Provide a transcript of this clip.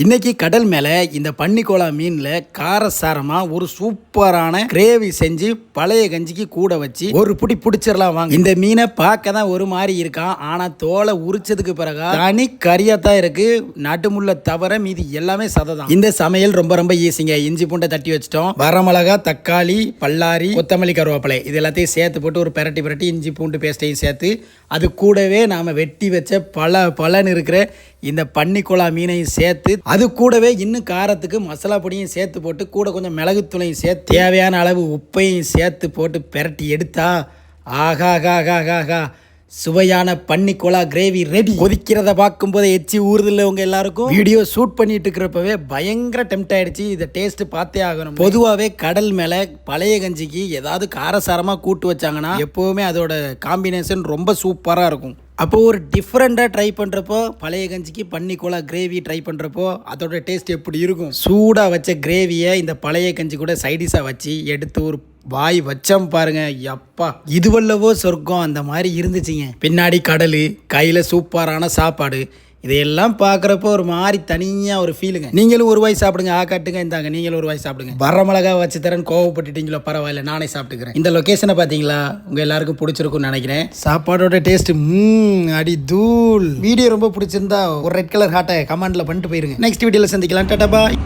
இன்னைக்கு கடல் மேலே இந்த பன்னிக்கோலா மீனில் காரசாரமாக ஒரு சூப்பரான கிரேவி செஞ்சு பழைய கஞ்சிக்கு கூட வச்சு ஒரு புடி பிடிச்சிடலாம் வாங்க. இந்த மீனை பார்க்க தான் ஒரு மாதிரி இருக்கான், ஆனால் தோலை உரிச்சதுக்கு பிறகு தனி கறியாக தான் இருக்கு. நடுமுள்ள தவிர மீதி எல்லாமே சதை தான். இந்த சமையல் ரொம்ப ரொம்ப ஈஸிங்க. இஞ்சி பூண்டை தட்டி வச்சிட்டோம், வரமிளகா, தக்காளி, பல்லாரி, கொத்தமல்லி, கருவேப்பிலை இது எல்லாத்தையும் சேர்த்து போட்டு ஒரு பிரட்டி இஞ்சி பூண்டு பேஸ்ட்டையும் சேர்த்து அது கூடவே நாம் வெட்டி வச்ச பலன்னு இருக்கிற இந்த பன்னிக்கோலா மீனையும் சேர்த்து அது கூடவே இன்னும் காரத்துக்கு மசாலா பொடியும் சேர்த்து போட்டு கூட கொஞ்சம் மிளகுத்தூளையும் சேர்த்து தேவையான அளவு உப்பையும் சேர்த்து போட்டு பிரட்டி எடுத்தா ஆகா சுவையான பன்னிக்கோலா கிரேவி ரெடி. கொதிக்கிறத பார்க்கும்போது எச்சி ஊறுதில்ல உங்க எல்லாருக்கும். வீடியோ ஷூட் பண்ணிட்டு இருக்கிறப்பவே பயங்கர டெம்ட் ஆயிடுச்சு. இதை டேஸ்ட் பார்த்தே ஆகணும். பொதுவாகவே கடல் மேலே பழைய கஞ்சிக்கு ஏதாவது காரசாரமாக கூட்டு வச்சாங்கன்னா எப்போவுமே அதோட காம்பினேஷன் ரொம்ப சூப்பராக இருக்கும். அப்போ ஒரு டிஃப்ரெண்ட்டாக ட்ரை பண்ணுறப்போ பழைய கஞ்சிக்கு பன்னிக்கோலா கிரேவி ட்ரை பண்ணுறப்போ அதோட டேஸ்ட் எப்படி இருக்கும். சூடாக வச்ச கிரேவியை இந்த பழைய கஞ்சி கூட சைடிஷாக வச்சு எடுத்து ஒரு வாய் வச்சம் பாருங்க, எப்பா இதுவல்லவோ சொர்க்கம் அந்த மாதிரி இருந்துச்சுங்க. பின்னாடி கடல், கையில் சூப்பரான சாப்பாடு, இதையெல்லாம் பார்க்குறப்போ ஒரு மாதிரி தனியாக ஒரு ஃபீலுங்க. நீங்களும் ஒரு வாய் சாப்பிடுங்க, காட்டுங்க, இந்தாங்க நீங்களும் ஒரு வாய் சாப்பிடுங்க. வரமிளகா வச்சு தரேன் கோவப்பட்டுட்டீங்களோ, பரவாயில்ல நானே சாப்பிட்டுக்கிறேன். இந்த லொக்கேஷனை பார்த்தீங்களா, உங்கள் எல்லாருக்கும் பிடிச்சிருக்கும்னு நினைக்கிறேன். சாப்பாடோட டேஸ்ட் அடி தூள். வீடியோ ரொம்ப பிடிச்சிருந்தா ஒரு ரெட் கலர் ஹார்ட்டை கமெண்ட்ல பண்ணிட்டு போயிருங்க. நெக்ஸ்ட் வீடியோவில் சந்திக்கலாம். டாடா பாய்.